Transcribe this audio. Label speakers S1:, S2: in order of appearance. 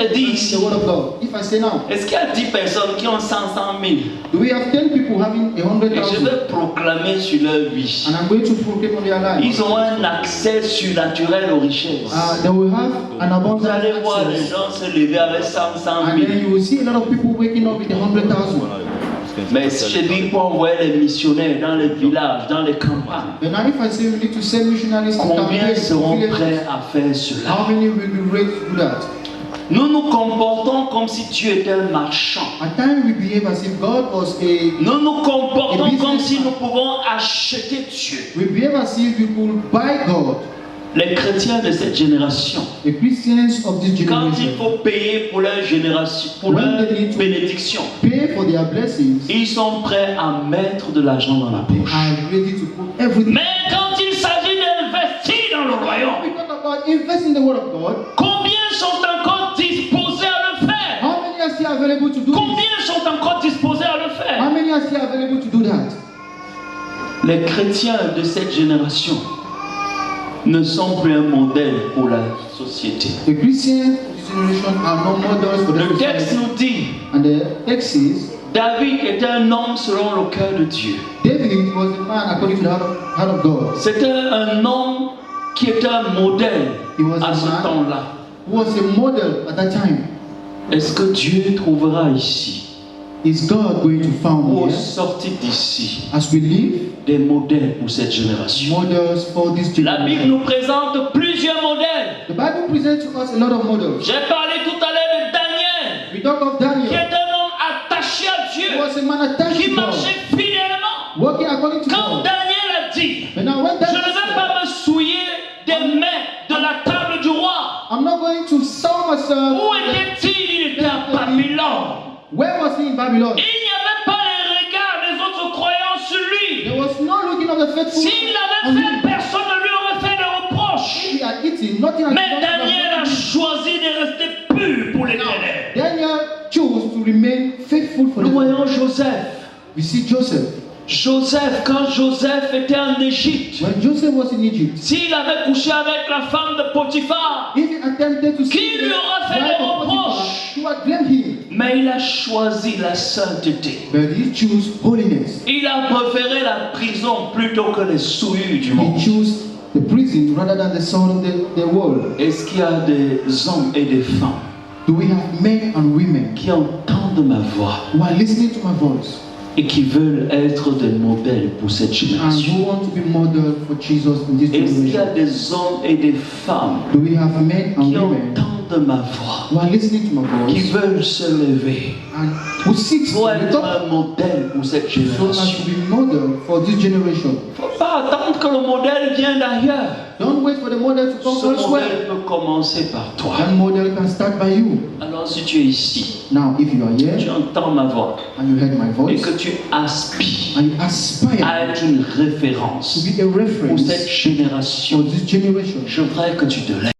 S1: je dis ici,
S2: The word of God. If I say now,
S1: est-ce qu'il y a 10 personnes qui ont 100 000
S2: do we have 10 people having
S1: et je
S2: 100,000?
S1: vais proclamer sur leur vie?
S2: And I'm going to proclaim on their life.
S1: Ils ont un accès surnaturel aux richesses.
S2: They will have an
S1: Vous
S2: abundance
S1: allez voir les
S2: access.
S1: gens se lever avec 100
S2: And
S1: 000.
S2: then you will see a lot of people waking up with 100,000.
S1: Mais si je dis pour envoyer les missionnaires dans les villages, dans les campagnes,
S2: But now if I say we need to send missionaries to
S1: combien
S2: campaign,
S1: seront
S2: villages,
S1: prêts à faire cela?
S2: how many will be ready to do that?
S1: Nous nous comportons comme si Dieu était un marchand.
S2: At times we behave as if God was a.
S1: Nous nous comportons
S2: A businessman.
S1: comme si nous pouvons acheter Dieu.
S2: We behave as if we could buy God.
S1: Les chrétiens de cette génération,
S2: The Christians of this
S1: quand il
S2: generation
S1: faut payer pour leur génération, pour
S2: When
S1: leur
S2: they need to-
S1: bénédiction,
S2: pay for their blessings.
S1: ils sont prêts à mettre de l'argent dans la
S2: They
S1: poche.
S2: are ready to put everything.
S1: Mais quand il s'agit d'investir dans le royaume,
S2: We talk about invest in the word of God.
S1: combien sont encore disposés à le faire?
S2: How many are still available to do this?
S1: Combien sont encore disposés à le
S2: How
S1: faire?
S2: many are still available to do that?
S1: Les chrétiens de cette génération ne sont plus un modèle pour la société.
S2: The Christians of this generation are no models for the
S1: Le texte
S2: society.
S1: nous dit,
S2: And the text says,
S1: David était un homme selon le cœur de Dieu.
S2: David was a man according to the heart of God.
S1: C'était un homme qui était un modèle
S2: He was
S1: à
S2: a
S1: ce
S2: man
S1: temps-là.
S2: who was a model at that time.
S1: Est-ce que Dieu trouvera ici,
S2: Is God going to found
S1: ou au
S2: here,
S1: sortir d'ici,
S2: as we live,
S1: des modèles pour cette génération?
S2: models for this
S1: La Bible
S2: generation?
S1: nous présente plusieurs modèles.
S2: The Bible presents to us a lot of models.
S1: J'ai parlé tout à l'heure de Daniel,
S2: We talk of
S1: qui
S2: Daniel,
S1: est un homme attaché à
S2: who
S1: Dieu,
S2: was a man attached
S1: qui
S2: to God,
S1: marchait fidèlement.
S2: working according to
S1: Quand
S2: God.
S1: Daniel a dit,
S2: But now when
S1: je ne
S2: Daniel
S1: vais
S2: said,
S1: pas me souiller des mains de la table du roi.
S2: I'm not going to sell myself.
S1: Où était-il? Il était à Babylone.
S2: Where was he in Babylon?
S1: Il n'y avait pas les regards des autres croyants sur lui.
S2: There was no looking of the faithful.
S1: S'il
S2: on
S1: avait
S2: him.
S1: fait, personne ne lui aurait fait de reproches.
S2: He had eaten, nothing had
S1: Mais
S2: been done to
S1: Daniel a
S2: him.
S1: choisi de rester pur pour l'Éternel.
S2: Daniel chose to remain faithful for
S1: Nous
S2: the
S1: voyons Joseph.
S2: We see Joseph.
S1: Joseph, quand Joseph était en Égypte,
S2: When Joseph was in Egypt,
S1: s'il avait couché avec la femme de Potiphar,
S2: if he attempted to
S1: Qui
S2: see
S1: lui aura fait
S2: wife
S1: des
S2: of Potiphar,
S1: reproches?
S2: he would blame him.
S1: mais il a choisi la sainteté.
S2: But he chose holiness.
S1: Il a préféré la prison plutôt que les souillures du monde.
S2: He chose the prison rather than the soul of the world.
S1: Est-ce qu'il y a des hommes et des femmes
S2: Do we have men and women
S1: qui entendent ma voix
S2: who are listening to my voice
S1: et qui veulent être des modèles pour cette
S2: and
S1: génération?
S2: who want to be model for Jesus in this
S1: Est-ce qu'il y a
S2: generation?
S1: des hommes et des femmes
S2: Do we have men and
S1: qui
S2: women
S1: entendent ma voix,
S2: who are listening to my
S1: qui
S2: voice
S1: veulent se lever
S2: and who seeks to
S1: pour
S2: be
S1: être
S2: top
S1: un modèle pour cette
S2: so as
S1: génération?
S2: to be model for this generation?
S1: Il ne faut pas attendre que le modèle vienne d'ailleurs.
S2: Don't wait for the model to come
S1: Ce
S2: elsewhere.
S1: modèle peut commencer par toi.
S2: That model can start by you.
S1: Alors si tu es ici,
S2: Now, if you are
S1: tu
S2: here
S1: entends ma voix
S2: and you heard my
S1: et
S2: voice
S1: que tu aspires
S2: and you aspire
S1: à être une
S2: to
S1: référence
S2: be a
S1: pour
S2: reference
S1: cette génération,
S2: for this generation,
S1: je voudrais que tu te lèves.